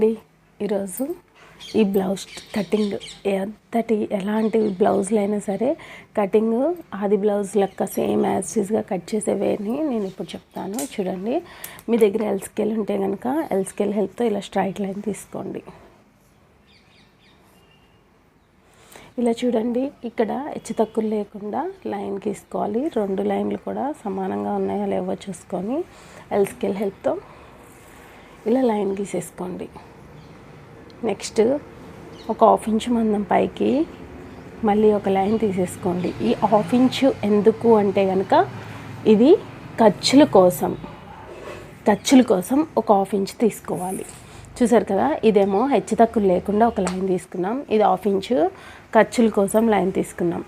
అండి ఈరోజు ఈ బ్లౌజ్ కటింగ్ ఎలాంటి బ్లౌజులు అయినా సరే కటింగ్ ఆది బ్లౌజ్ లెక్క సేమ్ యాజ్ టీజ్గా కట్ చేసేవేని నేను ఇప్పుడు చెప్తాను. చూడండి, మీ దగ్గర ఎల్ స్కేల్ ఉంటే కనుక ఎల్ స్కేల్ హెల్ప్తో ఇలా స్ట్రైట్ లైన్ తీసుకోండి. ఇలా చూడండి, ఇక్కడ హెచ్చు తక్కువ లేకుండా లైన్ గీసుకోవాలి. రెండు లైన్లు కూడా సమానంగా ఉన్నాయో లేవో చూసుకొని ఎల్ స్కేల్ హెల్ప్తో ఇలా లైన్ గీసేసుకోండి. నెక్స్ట్ ఒక హాఫ్ ఇంచు మందం పైకి మళ్ళీ ఒక లైన్ తీసేసుకోండి. ఈ హాఫ్ ఇంచు ఎందుకు అంటే కనుక ఇది ఖర్చుల కోసం ఒక హాఫ్ ఇంచ్ తీసుకోవాలి. చూసారు కదా, ఇదేమో హెచ్చు తక్కువ లేకుండా ఒక లైన్ తీసుకున్నాం. ఇది హాఫ్ ఇంచు ఖర్చుల కోసం లైన్ తీసుకున్నాం.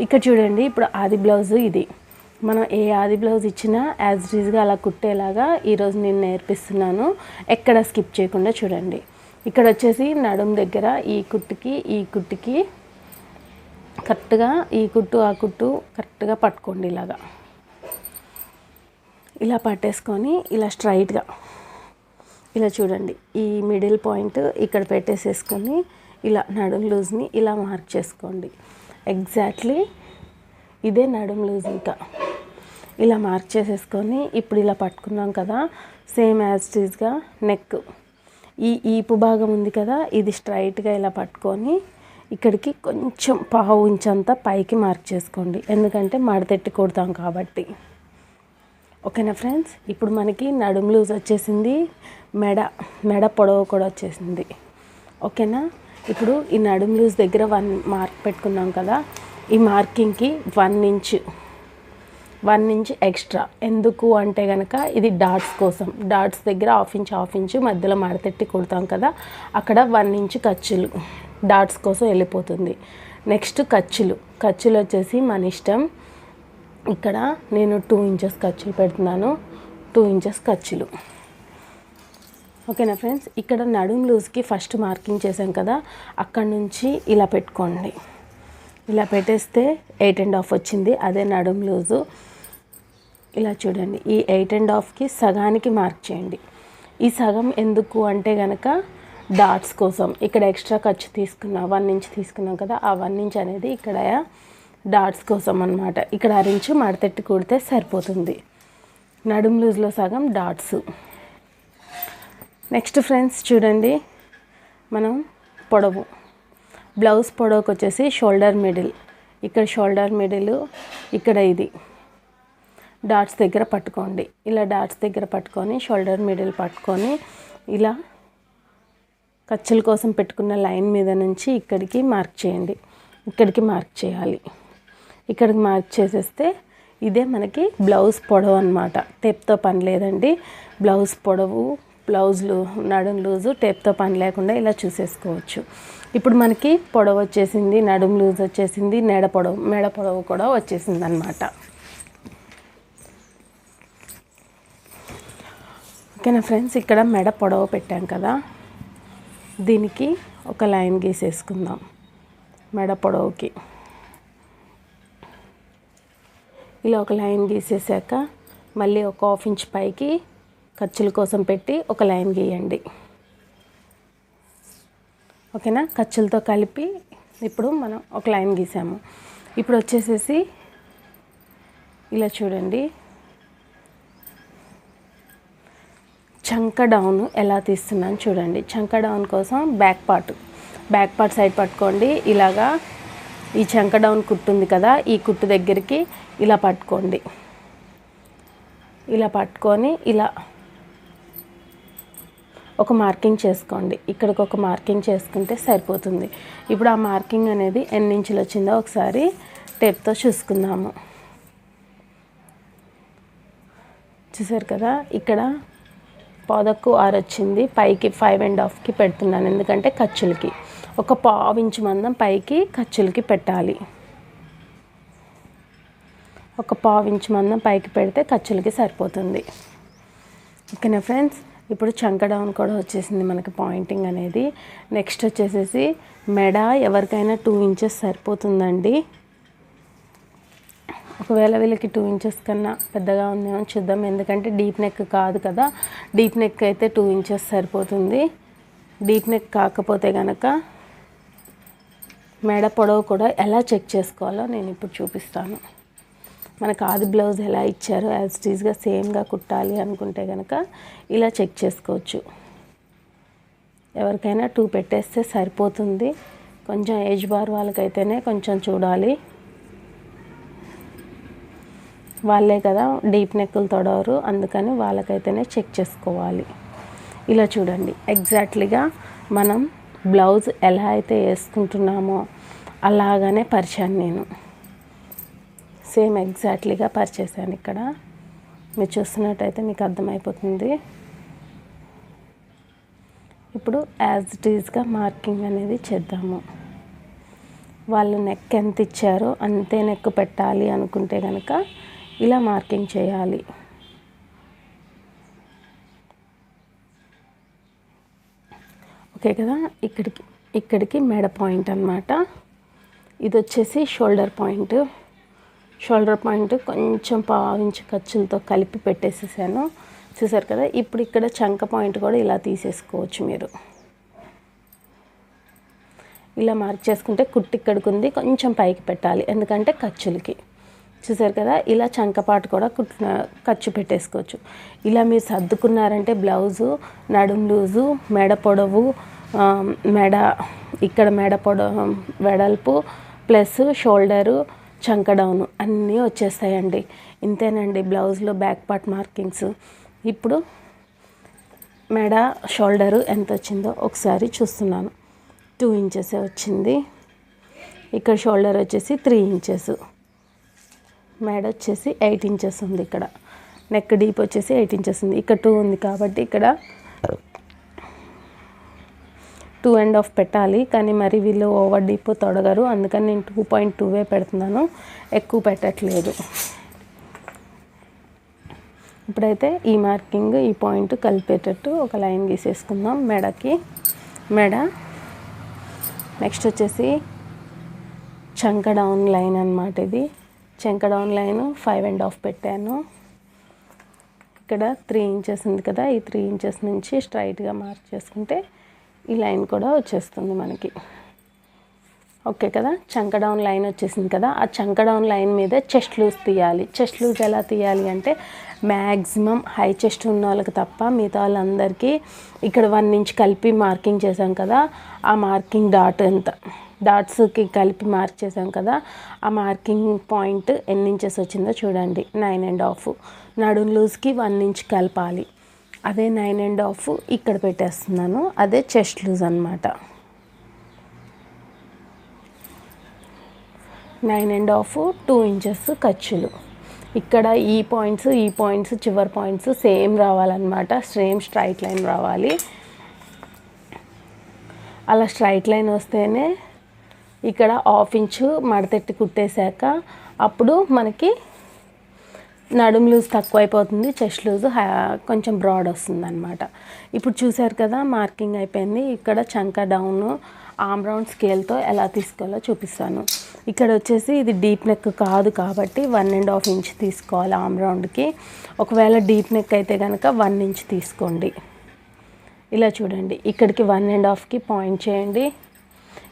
ఇక్కడ చూడండి, ఇప్పుడు ఆది బ్లౌజు ఇది మనం ఏ ఆది బ్లౌజ్ ఇచ్చినా యాజ్ టీజ్గా అలా కుట్టేలాగా ఈరోజు నేను నేర్పిస్తున్నాను. ఎక్కడ స్కిప్ చేయకుండా చూడండి. ఇక్కడ వచ్చేసి నడుము దగ్గర ఈ కుట్టుకి కరెక్ట్గా ఈ కుట్టు ఆ కుట్టు కరెక్ట్గా పట్టుకోండి. ఇలా పట్టేసుకొని ఇలా స్ట్రైట్గా ఇలా చూడండి, ఈ మిడిల్ పాయింట్ ఇక్కడ పెట్టేసేసుకొని ఇలా నడుము లూజ్ని ఇలా మార్క్ చేసుకోండి. ఎగ్జాక్ట్లీ ఇదే నడుము లూజ్. ఇంకా ఇలా మార్క్ చేసేసుకొని ఇప్పుడు ఇలా పట్టుకున్నాం కదా, సేమ్ యాజ్ టీజ్గా నెక్ ఈ ఈపు భాగం ఉంది కదా, ఇది స్ట్రైట్గా ఇలా పట్టుకొని ఇక్కడికి కొంచెం పావు ఇంచంతా పైకి మార్క్ చేసుకోండి. ఎందుకంటే మడతెట్టి కొడతాం కాబట్టి. ఓకేనా ఫ్రెండ్స్, ఇప్పుడు మనకి నడుము లూజ్ వచ్చేసింది, మెడ పొడవు కూడా వచ్చేసింది. ఓకేనా, ఇప్పుడు ఈ నడుము లూజ్ దగ్గర 1 మార్క్ పెట్టుకున్నాం కదా, ఈ మార్కింగ్కి 1 ఇంచ్ ఎక్స్ట్రా. ఎందుకు అంటే కనుక ఇది డాట్స్ కోసం. డాట్స్ దగ్గర హాఫ్ ఇంచు మధ్యలో మడతెట్టి కొడతాం కదా, అక్కడ 1 ఇంచ్ ఖర్చులు డాట్స్ కోసం వెళ్ళిపోతుంది. నెక్స్ట్ ఖర్చులు వచ్చేసి మన ఇష్టం. ఇక్కడ నేను 2 ఇంచెస్ ఖర్చులు పెడుతున్నాను. 2 ఇంచెస్ ఖర్చులు. ఓకేనా ఫ్రెండ్స్, ఇక్కడ నడుము లూజ్కి ఫస్ట్ మార్కింగ్ చేసాం కదా, అక్కడ నుంచి ఇలా పెట్టుకోండి. ఇలా పెట్టేస్తే 8.5 వచ్చింది, అదే నడుము లూజు. ఇలా చూడండి, ఈ 8.5కి సగానికి మార్క్ చేయండి. ఈ సగం ఎందుకు అంటే కనుక డాట్స్ కోసం. ఇక్కడ ఎక్స్ట్రా ఖర్చు తీసుకున్నాం, 1 ఇంచ్ తీసుకున్నాం కదా, ఆ 1 ఇంచ్ అనేది ఇక్కడ డాట్స్ కోసం అన్నమాట. ఇక్కడ 1 ఇంచు మడతెట్టి కుడితే సరిపోతుంది. నడుము లూజ్లో సగం డాట్స్. నెక్స్ట్ ఫ్రెండ్స్ చూడండి, మనం పొడవు బ్లౌజ్ పొడవుకి వచ్చేసి షోల్డర్ మిడిల్, ఇక్కడ షోల్డర్ మిడిల్, ఇక్కడ ఇది డాట్స్ దగ్గర పట్టుకోండి. ఇలా డాట్స్ దగ్గర పట్టుకొని షోల్డర్ మిడిల్ పట్టుకొని ఇలా ఖర్చుల కోసం పెట్టుకున్న లైన్ మీద నుంచి ఇక్కడికి మార్క్ చేయండి. ఇక్కడికి మార్క్ చేయాలి. ఇక్కడికి మార్క్ చేసేస్తే ఇదే మనకి బ్లౌజ్ పొడవు అన్నమాట. టేప్తో పని లేదండి. బ్లౌజ్ పొడవు, బ్లౌజులు నడుము లూజు టేప్తో పని లేకుండా ఇలా చూసేసుకోవచ్చు. ఇప్పుడు మనకి పొడవు వచ్చేసింది, నడుము లూజ్ వచ్చేసింది, మెడ పొడవు కూడా వచ్చేసింది అన్నమాట. ఓకేనా ఫ్రెండ్స్, ఇక్కడ మెడ పొడవు పెట్టాం కదా, దీనికి ఒక లైన్ గీసేసుకుందాం. మెడ పొడవుకి ఇలా ఒక లైన్ గీసేసాక మళ్ళీ ఒక హాఫ్ ఇంచ్ పైకి ఖర్చుల కోసం పెట్టి ఒక లైన్ గీయండి. ఓకేనా, ఖర్చులతో కలిపి ఇప్పుడు మనం ఒక లైన్ గీసాము. ఇప్పుడు వచ్చేసేసి ఇలా చూడండి, చంక డౌన్ ఎలా తీస్తున్నాను చూడండి. చంక డౌన్ కోసం బ్యాక్ పార్ట్ సైడ్ పట్టుకోండి. ఇలాగా ఈ చంక డౌన్ కుట్టు ఉంది కదా, ఈ కుట్టు దగ్గరికి ఇలా పట్టుకోండి. ఇలా పట్టుకొని ఇలా ఒక మార్కింగ్ చేసుకోండి. ఇక్కడికి ఒక మార్కింగ్ చేసుకుంటే సరిపోతుంది. ఇప్పుడు ఆ మార్కింగ్ అనేది ఎన్ని ఇంచులు వచ్చిందో ఒకసారి టేప్తో చూసుకుందాము. చూసారు కదా, ఇక్కడ పాదకు 6 వచ్చింది, పైకి 5.5కి పెడుతున్నాను. ఎందుకంటే ఖర్చులకి ఒక పావు ఇంచు మందం పైకి ఖర్చులకి పెట్టాలి. ఒక పావు ఇంచు మందం పైకి పెడితే ఖర్చులకి సరిపోతుంది. ఓకేనా ఫ్రెండ్స్, ఇప్పుడు చంక డౌన్ కూడా వచ్చేసింది మనకి పాయింటింగ్ అనేది. నెక్స్ట్ వచ్చేసేసి మెడ ఎవరికైనా 2 ఇంచెస్ సరిపోతుందండి. ఒకవేళ వీళ్ళకి 2 ఇంచెస్ కన్నా పెద్దగా ఉందేమో చూద్దాం. ఎందుకంటే డీప్ నెక్ కాదు కదా, డీప్ నెక్ అయితే 2 ఇంచెస్ సరిపోతుంది. డీప్ నెక్ కాకపోతే కనుక మెడ పొడవు కూడా ఎలా చెక్ చేసుకోవాలో నేను ఇప్పుడు చూపిస్తాను. మనకు ఆది బ్లౌజ్ ఎలా ఇచ్చారో యాజ్ ఇట్ ఈస్గా సేమ్గా కుట్టాలి అనుకుంటే కనుక ఇలా చెక్ చేసుకోవచ్చు. ఎవరికైనా 2 పెట్టేస్తే సరిపోతుంది. కొంచెం ఏజ్ బార్ వాళ్ళకైతేనే కొంచెం చూడాలి, వాళ్ళే కదా డీప్ నెక్కులు తొడవరు, అందుకని వాళ్ళకైతేనే చెక్ చేసుకోవాలి. ఇలా చూడండి, ఎగ్జాక్ట్లీగా మనం బ్లౌజ్ ఎలా అయితే వేసుకుంటున్నామో అలాగనే పరిచాను నేను. సేమ్ ఎగ్జాక్ట్లీగా పరిచేసాను. ఇక్కడ మీరు చూస్తున్నట్టయితే మీకు అర్థమైపోతుంది. ఇప్పుడు యాజ్ ఇట్ ఈస్గా మార్కింగ్ అనేది చేద్దాము. వాళ్ళు నెక్ ఎంత ఇచ్చారో అంతే నెక్ పెట్టాలి అనుకుంటే కనుక ఇలా మార్కింగ్ చేయాలి. ఓకే కదా. ఇక్కడికి మెడ పాయింట్ అన్నమాట. ఇది వచ్చేసి షోల్డర్ పాయింట్. షోల్డర్ పాయింట్ కొంచెం 1/2 ఇంచ్ ఖర్చులతో కలిపి పెట్టేసేసాను, చూసారు కదా. ఇప్పుడు ఇక్కడ చంక పాయింట్ కూడా ఇలా తీసేసుకోవచ్చు మీరు. ఇలా మార్క్ చేసుకుంటే కుట్టు ఇక్కడికి ఉంది, కొంచెం పైకి పెట్టాలి ఎందుకంటే ఖర్చులకి, చూసారు కదా. ఇలా చంకపాటు కూడా ఖర్చు పెట్టేసుకోవచ్చు. ఇలా మీరు సర్దుకున్నారంటే బ్లౌజు నడుం లూజు, మెడ పొడవు, మెడ ఇక్కడ మెడ పొడవు వెడల్పు ప్లస్ షోల్డరు, చంక డౌను అన్నీ వచ్చేస్తాయండి. ఇంతేనండి బ్లౌజ్లో బ్యాక్ పార్ట్ మార్కింగ్స్. ఇప్పుడు మెడ షోల్డరు ఎంత వచ్చిందో ఒకసారి చూస్తున్నాను. 2 ఇంచెస్ వచ్చింది. ఇక్కడ షోల్డర్ వచ్చేసి 3 ఇంచెస్, మెడ వచ్చేసి 8 ఇంచెస్ ఉంది. ఇక్కడ నెక్ డీప్ వచ్చేసి 8 ఇంచెస్ ఉంది. ఇక్కడ 2 ఉంది కాబట్టి ఇక్కడ 2.5 పెట్టాలి. కానీ మరి వీళ్ళు ఓవర్ డీప్ తొడగరు, అందుకని నేను 2.2 పెడుతున్నాను, ఎక్కువ పెట్టట్లేదు. ఇప్పుడైతే ఈ మార్కింగ్ ఈ పాయింట్ కలిపేటట్టు ఒక లైన్ గీసేసుకుందాం మెడకి. మెడ నెక్స్ట్ వచ్చేసి చంక డౌన్ లైన్ అన్నమాట. ఇది చంక డౌన్ లైన్ 5.5 పెట్టాను. ఇక్కడ 3 ఇంచెస్ ఉంది కదా, ఈ 3 ఇంచెస్ నుంచి స్ట్రైట్గా మార్క్ చేసుకుంటే ఈ లైన్ కూడా వచ్చేస్తుంది మనకి. ఓకే కదా. చంక డౌన్ లైన్ వచ్చేసింది కదా. ఆ చంక డౌన్ లైన్ మీద చెస్ట్ లూజ్ తీయాలి. చెస్ట్ లూజ్ ఎలా తీయాలి అంటే మ్యాక్సిమం హై చెస్ట్ ఉన్న వాళ్ళకి తప్ప మిగతా వాళ్ళందరికీ ఇక్కడ 1 ఇంచ్ కలిపి మార్కింగ్ చేసాం కదా, ఆ మార్కింగ్ డాట్ ఎంత డాట్స్కి కలిపి మార్క్ చేసాం కదా, ఆ మార్కింగ్ పాయింట్ ఎన్ని ఇంచెస్ వచ్చిందో చూడండి. 9.5. నడుం లూజ్కి 1 ఇంచ్ కలపాలి. అదే 9.5 ఇక్కడ పెట్టేస్తున్నాను. అదే చెస్ట్ లూజ్ అన్నమాట. 9.5 2 ఇంచెస్ ఖర్చులు. ఇక్కడ ఈ పాయింట్స్ చివరి పాయింట్స్ సేమ్ రావాలన్నమాట. సేమ్ స్ట్రైట్ లైన్ రావాలి. అలా స్ట్రైట్ లైన్ వస్తేనే ఇక్కడ 1/2 ఇంచు మడతెట్టి కుట్టేశాక అప్పుడు మనకి నడుము లూజ్ తక్కువ అయిపోతుంది, చెస్ట్ లూజ్ కొంచెం బ్రాడ్ వస్తుంది అనమాట. ఇప్పుడు చూసారు కదా మార్కింగ్ అయిపోయింది. ఇక్కడ చంక డౌన్ ఆమ్ రౌండ్ స్కేల్తో ఎలా తీసుకోవాలో చూపిస్తాను. ఇక్కడ వచ్చేసి ఇది డీప్ నెక్ కాదు కాబట్టి 1.5 ఇంచ్ తీసుకోవాలి ఆమ్ రౌండ్కి. ఒకవేళ డీప్ నెక్ అయితే కనుక 1 ఇంచ్ తీసుకోండి. ఇలా చూడండి, ఇక్కడికి 1.5కి పాయింట్ చేయండి.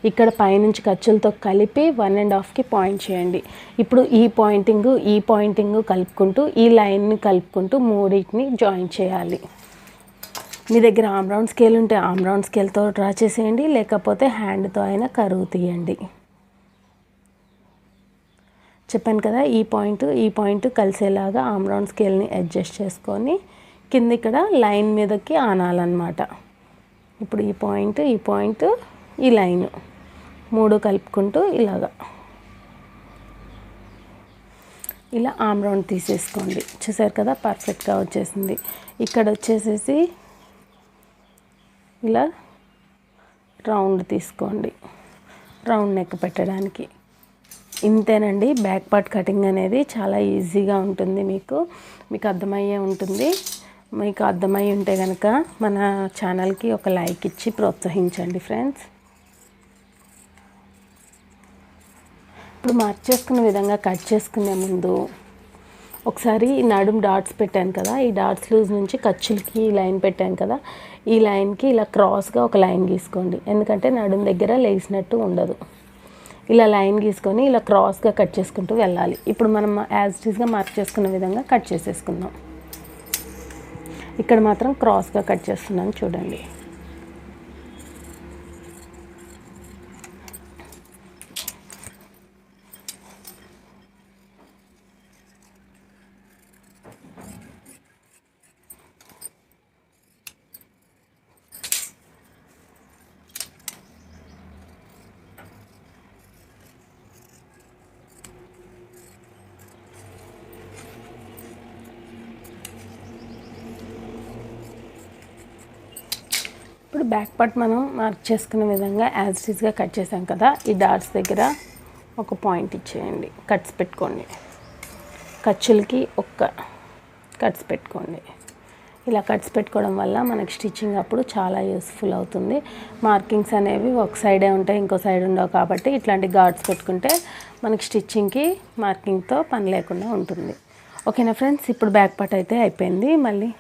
ఇక్కడ పైనుంచి ఖర్చులతో కలిపి 1.5కి పాయింట్ చేయండి. ఇప్పుడు ఈ పాయింటింగ్ కలుపుకుంటూ ఈ లైన్ని కలుపుకుంటూ మూడింటిని జాయిన్ చేయాలి. మీ దగ్గర ఆమ్ రౌండ్ స్కేల్ ఉంటే ఆమ్ రౌండ్ స్కేల్తో డ్రా చేసేయండి, లేకపోతే హ్యాండ్తో అయినా కరువు తీయండి. చెప్పాను కదా, ఈ పాయింట్ కలిసేలాగా ఆమ్ రౌండ్ స్కేల్ని అడ్జస్ట్ చేసుకొని కింద ఇక్కడ లైన్ మీదకి ఆనాలన్నమాట. ఇప్పుడు ఈ పాయింట్ ఈ లైన్ 3 కలుపుకుంటూ ఇలా ఆమ్ రౌండ్ తీసేసుకోండి. చూసారు కదా పర్ఫెక్ట్గా వచ్చేసింది. ఇక్కడ వచ్చేసేసి ఇలా రౌండ్ తీసుకోండి, రౌండ్ నెక్ పెట్టడానికి. ఇంతేనండి. బ్యాక్ పార్ట్ కటింగ్ అనేది చాలా ఈజీగా ఉంటుంది. మీకు అర్థమయ్యే ఉంటుంది. మీకు అర్థమై ఉంటే కనుక మన ఛానల్కి ఒక లైక్ ఇచ్చి ప్రోత్సహించండి ఫ్రెండ్స్. ఇప్పుడు మార్క్ చేసుకున్న విధంగా కట్ చేసుకునే ముందు ఒకసారి నడుము డాట్స్ పెట్టాను కదా, ఈ డాట్స్ లూజ్ నుంచి ఖర్చులకి లైన్ పెట్టాను కదా, ఈ లైన్కి ఇలా క్రాస్గా ఒక లైన్ గీసుకోండి. ఎందుకంటే నడుము దగ్గర లేసినట్టు ఉండదు. ఇలా లైన్ గీసుకొని ఇలా క్రాస్గా కట్ చేసుకుంటూ వెళ్ళాలి. ఇప్పుడు మనం యాజ్ ఇట్ ఈస్గా మార్క్ చేసుకున్న విధంగా కట్ చేసేసుకుందాం. ఇక్కడ మాత్రం క్రాస్గా కట్ చేస్తున్నాను చూడండి. ఇప్పుడు బ్యాక్ పార్ట్ మనం మార్క్ చేసుకున్న విధంగా యాజ్ ఇట్ ఈస్గా కట్ చేసాం కదా, ఈ డాట్స్ దగ్గర ఒక పాయింట్ ఇచ్చేయండి, కట్స్ పెట్టుకోండి. ఖర్చులకి ఒక్క కట్స్ పెట్టుకోండి. ఇలా కట్స్ పెట్టుకోవడం వల్ల మనకి స్టిచ్చింగ్ అప్పుడు చాలా యూస్ఫుల్ అవుతుంది. మార్కింగ్స్ అనేవి ఒక సైడే ఉంటాయి, ఇంకో సైడ్ ఉండవు. కాబట్టి ఇట్లాంటి ఘాట్స్ పెట్టుకుంటే మనకి స్టిచ్చింగ్కి మార్కింగ్తో పని లేకుండా ఉంటుంది. ఓకేనా ఫ్రెండ్స్, ఇప్పుడు బ్యాక్ పార్ట్ అయితే అయిపోయింది. మళ్ళీ